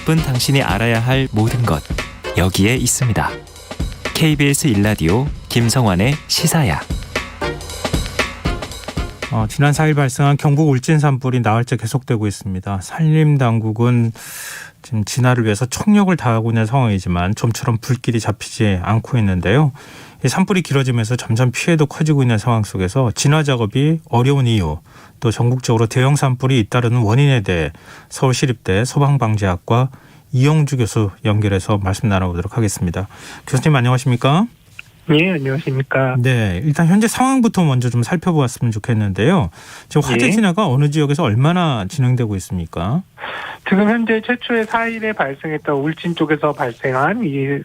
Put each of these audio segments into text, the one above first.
바쁜 당신이 알아야 할 모든 것 여기에 있습니다. KBS 1라디오 김성환의 시사야. 지난 4일 발생한 경북 울진 산불이 나흘째 계속되고 있습니다. 산림당국은 지금 진화를 위해서 총력을 다하고 있는 상황이지만 좀처럼 불길이 잡히지 않고 있는데요. 이 산불이 길어지면서 점점 피해도 커지고 있는 상황 속에서 진화 작업이 어려운 이유, 또 전국적으로 대형 산불이 잇따르는 원인에 대해 서울시립대 소방방재학과 이영주 교수 연결해서 말씀 나눠보도록 하겠습니다. 교수님 안녕하십니까? 네, 안녕하십니까. 네, 일단 현재 상황부터 먼저 좀 살펴보았으면 좋겠는데요. 지금 화재 진화가 어느 지역에서 얼마나 진행되고 있습니까? 지금 현재 최초의 4일에 발생했던 울진 쪽에서 발생한 이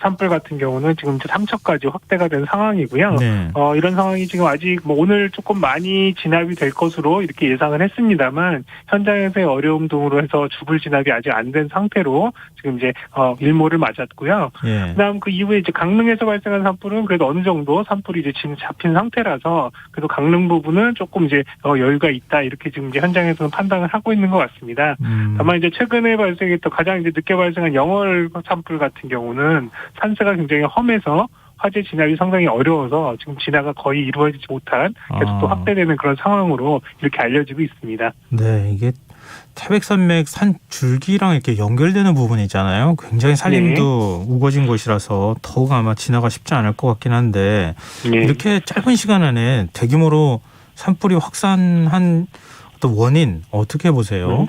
산불 같은 경우는 지금 이제 3척까지 확대가 된 상황이고요. 네. 이런 상황이 지금 아직 오늘 조금 많이 진압이 될 것으로 이렇게 예상을 했습니다만 현장에서의 어려움 등으로 해서 주불 진압이 아직 안 된 상태로 지금 이제 일몰을 맞았고요. 예. 그다음 그 이후에 이제 강릉에서 발생한 산불은 그래도 어느 정도 산불이 이제 잡힌 상태라서 그래도 강릉 부분은 조금 이제 여유가 있다 이렇게 지금 이제 현장에서는 판단을 하고 있는 것 같습니다. 다만 이제 최근에 발생했던 가장 이제 늦게 발생한 영월 산불 같은 경우는 산세가 굉장히 험해서 화재 진압이 상당히 어려워서 지금 진화가 거의 이루어지지 못한 계속 또 확대되는 그런 상황으로 이렇게 알려지고 있습니다. 네, 이게 태백산맥 산 줄기랑 이렇게 연결되는 부분이잖아요. 굉장히 산림도 우거진 곳이라서 더욱 아마 진화가 쉽지 않을 것 같긴 한데 이렇게 짧은 시간 안에 대규모로 산불이 확산한 어떤 원인 어떻게 보세요?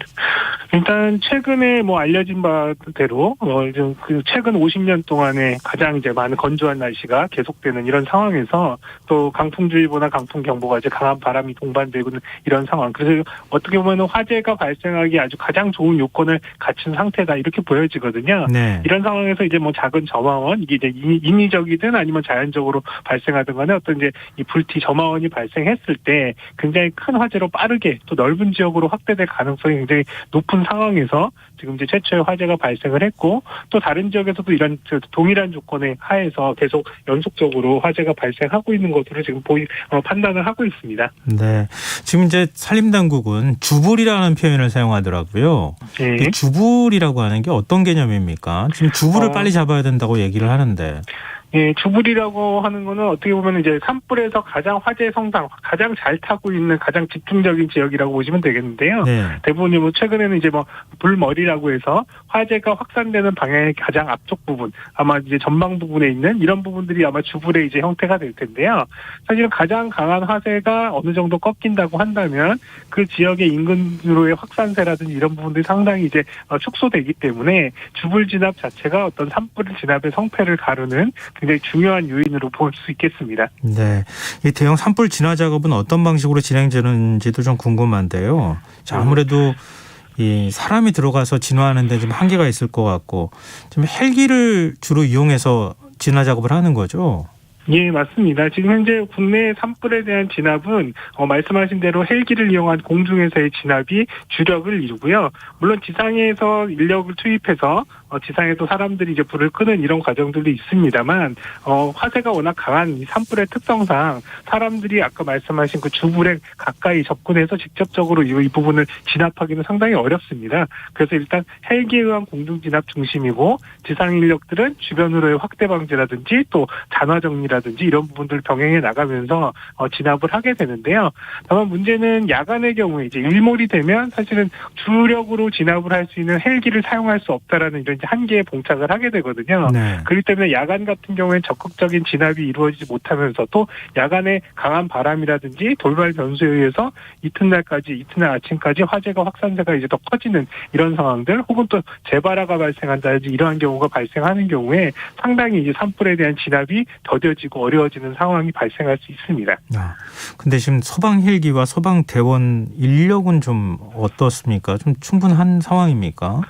일단 최근에 알려진 바대로 그 최근 50년 동안에 가장 이제 많은 건조한 날씨가 계속되는 이런 상황에서 또 강풍주의보나 강풍경보가 이제 강한 바람이 동반되고 있는 이런 상황. 그래서 어떻게 보면 화재가 발생하기 아주 가장 좋은 요건을 갖춘 상태다 이렇게 보여지거든요. 네. 이런 상황에서 이제 작은 점화원 이게 이제 인위적이든 아니면 자연적으로 발생하든 간에 어떤 이제 이 불티 점화원이 발생했을 때 굉장히 큰 화재로 빠르게 또 넓은 지역으로 확대될 가능성이 굉장히 높은 상황에서 지금 이제 최초의 화재가 발생을 했고 또 다른 지역에서도 이런 동일한 조건에 하에서 계속 연속적으로 화재가 발생하고 있는 것으로 지금 판단을 하고 있습니다. 네, 지금 이제 산림당국은 주불이라는 표현을 사용하더라고요. 네. 이 주불이라고 하는 게 어떤 개념입니까? 지금 주불을 빨리 잡아야 된다고 얘기를 하는데. 예, 주불이라고 하는 거는 어떻게 보면 이제 산불에서 가장 화재 성장, 가장 잘 타고 있는 가장 집중적인 지역이라고 보시면 되겠는데요. 네. 대부분이 최근에는 이제 불머리라고 해서 화재가 확산되는 방향의 가장 앞쪽 부분, 아마 이제 전방 부분에 있는 이런 부분들이 아마 주불의 이제 형태가 될 텐데요. 사실은 가장 강한 화재가 어느 정도 꺾인다고 한다면 그 지역의 인근으로의 확산세라든지 이런 부분들이 상당히 이제 축소되기 때문에 주불 진압 자체가 어떤 산불 진압의 성패를 가르는 굉장히 중요한 요인으로 볼 수 있겠습니다. 네, 이 대형 산불 진화 작업은 어떤 방식으로 진행되는지도 좀 궁금한데요. 자, 아무래도 이 사람이 들어가서 진화하는 데 좀 한계가 있을 것 같고 좀 헬기를 주로 이용해서 진화 작업을 하는 거죠. 예, 맞습니다. 지금 현재 국내 산불에 대한 진압은 말씀하신 대로 헬기를 이용한 공중에서의 진압이 주력을 이루고요. 물론 지상에서 인력을 투입해서 지상에도 사람들이 이제 불을 끄는 이런 과정들도 있습니다만 화재가 워낙 강한 이 산불의 특성상 사람들이 아까 말씀하신 그 주불에 가까이 접근해서 직접적으로 이 부분을 진압하기는 상당히 어렵습니다. 그래서 일단 헬기에 의한 공중 진압 중심이고 지상 인력들은 주변으로의 확대 방지라든지 또 잔화 정리라든지 이런 부분들을 병행해 나가면서 진압을 하게 되는데요. 다만 문제는 야간의 경우에 이제 일몰이 되면 사실은 주력으로 진압을 할 수 있는 헬기를 사용할 수 없다라는 이런 한계에 봉착을 하게 되거든요. 네. 그렇기 때문에 야간 같은 경우에 적극적인 진압이 이루어지지 못하면서 또 야간에 강한 바람이라든지 돌발 변수에 의해서 이튿날 아침까지 화재가 확산세가 이제 더 커지는 이런 상황들 혹은 또 재발화가 발생한다든지 이러한 경우가 발생하는 경우에 상당히 이제 산불에 대한 진압이 더뎌지고 어려워지는 상황이 발생할 수 있습니다. 근데 지금 소방 헬기와 소방 대원 인력은 좀 어떻습니까? 좀 충분한 상황입니까?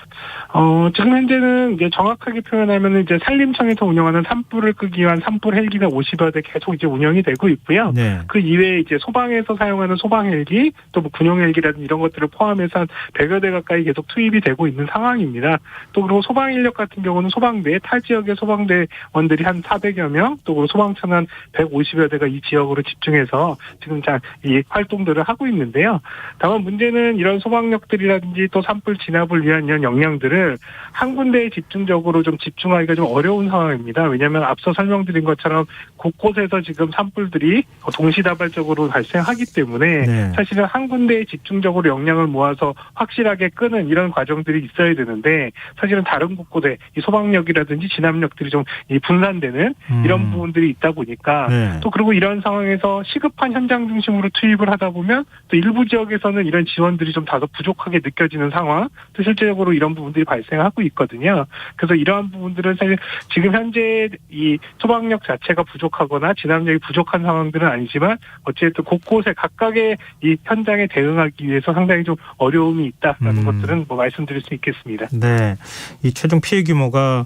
지금 현재 현재는 이제 정확하게 표현하면 이제 산림청에서 운영하는 산불을 끄기 위한 산불 헬기가 50여 대 계속 이제 운영이 되고 있고요. 네. 그 이외에 이제 소방에서 사용하는 소방 헬기 또 뭐 군용 헬기라든지 이런 것들을 포함해서 한 100여 대 가까이 계속 투입이 되고 있는 상황입니다. 또 그리고 소방 인력 같은 경우는 소방대 타 지역의 소방대원들이 한 400여 명, 또 그리고 소방차는 한 150여 대가 이 지역으로 집중해서 지금 이 활동들을 하고 있는데요. 다만 문제는 이런 소방력들이라든지 또 산불 진압을 위한 이런 역량들을 한 군데에 집중적으로 좀 집중하기가 좀 어려운 상황입니다. 왜냐하면 앞서 설명드린 것처럼 곳곳에서 지금 산불들이 동시다발적으로 발생하기 때문에 네. 사실은 한 군데에 집중적으로 역량을 모아서 확실하게 끄는 이런 과정들이 있어야 되는데 사실은 다른 곳곳에 이 소방력이라든지 진압력들이 좀 분산되는 이런 부분들이 있다 보니까 네. 또 그리고 이런 상황에서 시급한 현장 중심으로 투입을 하다 보면 또 일부 지역에서는 이런 지원들이 좀 다소 부족하게 느껴지는 상황, 또 실제적으로 이런 부분들이 발생하고 있거든요. 그래서 이러한 부분들은 사실 지금 현재 이 소방력 자체가 부족하거나 진압력이 부족한 상황들은 아니지만 어쨌든 곳곳에 각각의 이 현장에 대응하기 위해서 상당히 좀 어려움이 있다라는 것들은 뭐 말씀드릴 수 있겠습니다. 네, 이 최종 피해 규모가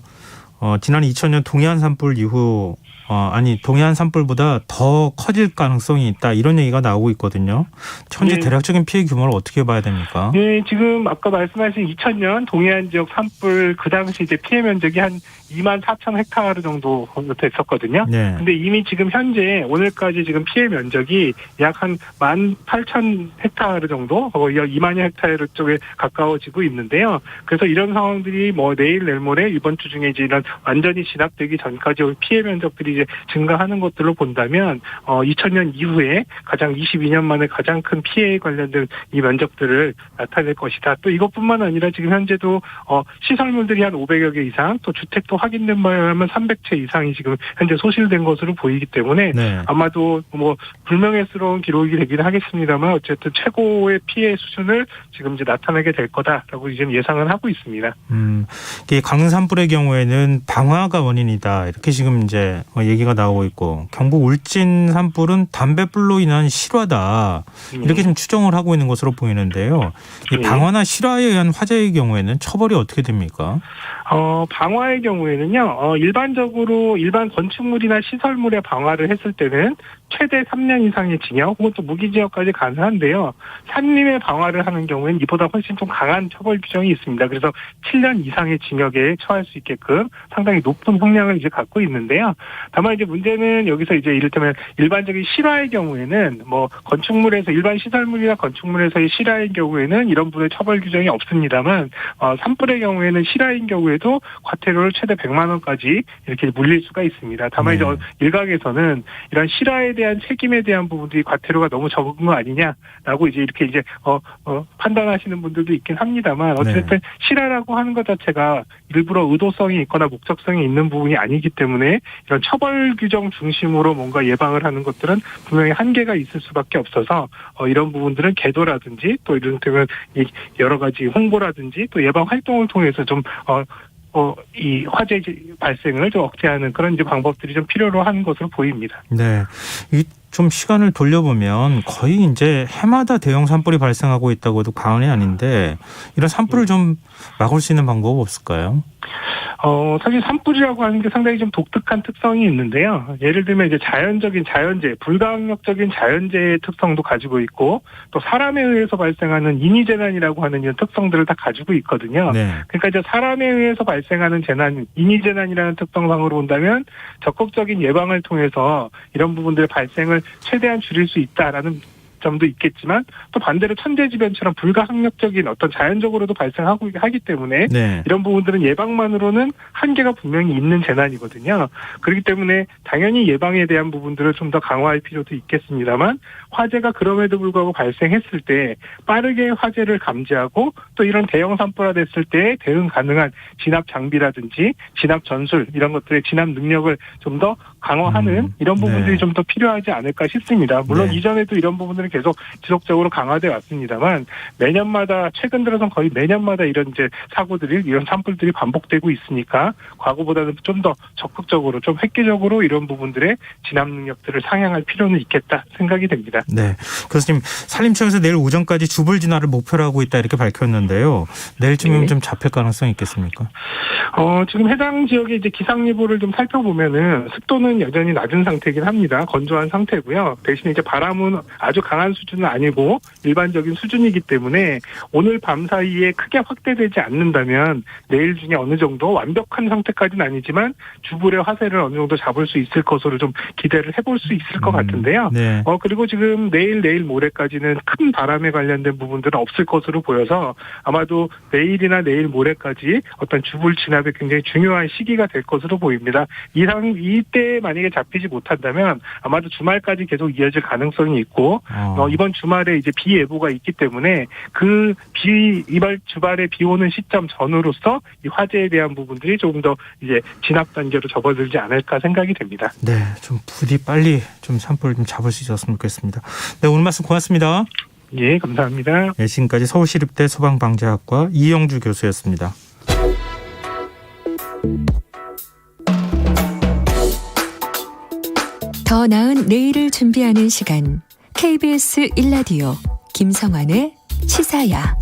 지난 2000년 동해안 산불 이후 동해안 산불보다 더 커질 가능성이 있다 이런 얘기가 나오고 있거든요. 현재 네. 대략적인 피해 규모를 어떻게 봐야 됩니까? 네, 지금 아까 말씀하신 2000년 동해안 지역 산불 그 당시 이제 피해 면적이 한 2만 4천 헥타르 정도 됐었거든요. 네. 근데 이미 지금 현재 오늘까지 지금 피해 면적이 약 한 18,000 헥타르 정도, 거의 2만여 헥타르 쪽에 가까워지고 있는데요. 그래서 이런 상황들이 뭐 내일 내일모레 이번 주 중에 이제 이런 완전히 진압되기 전까지 피해 면적들이 이제 증가하는 것들로 본다면 2000년 이후에 가장 22년 만에 가장 큰 피해에 관련된 이 면적들을 나타낼 것이다. 또 이것뿐만 아니라 지금 현재도 시설물들이 한 500여 개 이상, 또 주택도 확인된 바에 의하면 300채 이상이 지금 현재 소실된 것으로 보이기 때문에 네. 아마도 뭐 불명예스러운 기록이 되긴 하겠습니다만 어쨌든 최고의 피해 수준을 지금 이제 나타내게 될 거다라고 지금 예상을 하고 있습니다. 이게 강산불의 경우에는 방화가 원인이다 이렇게 지금 이제 얘기가 나오고 있고 경북 울진 산불은 담뱃불로 인한 실화다 이렇게 좀 추정을 하고 있는 것으로 보이는데요. 이 방화나 실화에 의한 화재의 경우에는 처벌이 어떻게 됩니까? 방화의 경우에는요, 일반적으로 일반 건축물이나 시설물에 방화를 했을 때는 최대 3년 이상의 징역 혹은 또 무기징역까지 가능한데요. 산림에 방화를 하는 경우에는 이보다 훨씬 좀 강한 처벌 규정이 있습니다. 그래서 7년 이상의 징역에 처할 수 있게끔 상당히 높은 형량을 이제 갖고 있는데요. 다만 이제 문제는 여기서 이제 이를테면 일반적인 실화의 경우에는 뭐 건축물에서 일반 시설물이나 건축물에서의 실화의 경우에는 이런 분의 처벌 규정이 없습니다만 산불의 경우에는 실화인 경우에도 과태료를 최대 100만 원까지 이렇게 물릴 수가 있습니다. 다만 이제 일각에서는 이런 실화에 대한 책임에 대한 부분들이 과태료가 너무 적은 거 아니냐라고 이제 이렇게 이제 판단하시는 분들도 있긴 합니다만 어쨌든 실화라고 하는 것 자체가 일부러 의도성이 있거나 목적성이 있는 부분이 아니기 때문에 이런 처벌 규정 중심으로 뭔가 예방을 하는 것들은 분명히 한계가 있을 수밖에 없어서 이런 부분들은 계도라든지 또 이를테면 여러 가지 홍보라든지 또 예방 활동을 통해서 좀 이 화재 발생을 좀 억제하는 그런 이제 방법들이 좀 필요로 하는 것으로 보입니다. 네. 좀 시간을 돌려보면 거의 이제 해마다 대형 산불이 발생하고 있다고 해도 과언이 아닌데 이런 산불을 좀 막을 수 있는 방법 없을까요? 사실 산불이라고 하는 게 상당히 좀 독특한 특성이 있는데요. 예를 들면 이제 자연적인 자연재해, 불가항력적인 자연재해의 특성도 가지고 있고 또 사람에 의해서 발생하는 인위재난이라고 하는 이런 특성들을 다 가지고 있거든요. 네. 그러니까 이제 사람에 의해서 발생하는 재난, 인위재난이라는 특성상으로 본다면 적극적인 예방을 통해서 이런 부분들의 발생을 최대한 줄일 수 있다라는 점도 있겠지만 또 반대로 천재지변처럼 불가항력적인 어떤 자연적으로도 발생하고 하기 때문에 이런 부분들은 예방만으로는 한계가 분명히 있는 재난이거든요. 그렇기 때문에 당연히 예방에 대한 부분들을 좀 더 강화할 필요도 있겠습니다만 화재가 그럼에도 불구하고 발생했을 때 빠르게 화재를 감지하고 또 이런 대형 산불화 됐을 때 대응 가능한 진압 장비라든지 진압 전술 이런 것들의 진압 능력을 좀 더 강화하는 이런 부분들이 네. 좀 더 필요하지 않을까 싶습니다. 물론 네. 이전에도 이런 부분들은 계속 지속적으로 강화돼 왔습니다만 매년마다 최근 들어선 거의 매년마다 이런 이제 사고들이 이런 산불들이 반복되고 있으니까 과거보다는 좀 더 적극적으로 좀 획기적으로 이런 부분들의 진압 능력들을 상향할 필요는 있겠다 생각이 됩니다. 네. 교수님, 산림청에서 내일 오전까지 주불 진화를 목표로 하고 있다 이렇게 밝혔는데요. 내일쯤이면 네. 좀 잡힐 가능성이 있겠습니까? 지금 해당 지역의 이제 기상 예보를 좀 살펴보면은 습도는 여전히 낮은 상태이긴 합니다. 건조한 상태고요. 대신에 이제 바람은 아주 강한 수준은 아니고 일반적인 수준이기 때문에 오늘 밤 사이에 크게 확대되지 않는다면 내일 중에 어느 정도 완벽한 상태까지는 아니지만 주불의 화세를 어느 정도 잡을 수 있을 것으로 좀 기대를 해볼 수 있을 것 같은데요. 네. 그리고 지금 내일 모레까지는 큰 바람에 관련된 부분들은 없을 것으로 보여서 아마도 내일이나 내일 모레까지 어떤 주불 진압이 굉장히 중요한 시기가 될 것으로 보입니다. 이때 만약에 잡히지 못한다면 아마도 주말까지 계속 이어질 가능성이 있고 이번 주말에 이제 비 예보가 있기 때문에 이번 주말에 비 오는 시점 전후로서 이 화재에 대한 부분들이 조금 더 이제 진압 단계로 접어들지 않을까 생각이 됩니다. 네, 좀 부디 빨리 좀 산불을 좀 잡을 수 있었으면 좋겠습니다. 네, 오늘 말씀 고맙습니다. 예, 감사합니다. 네, 지금까지 서울시립대 소방방재학과 이영주 교수였습니다. 더 나은 내일을 준비하는 시간 KBS 1라디오 김성환의 시사야.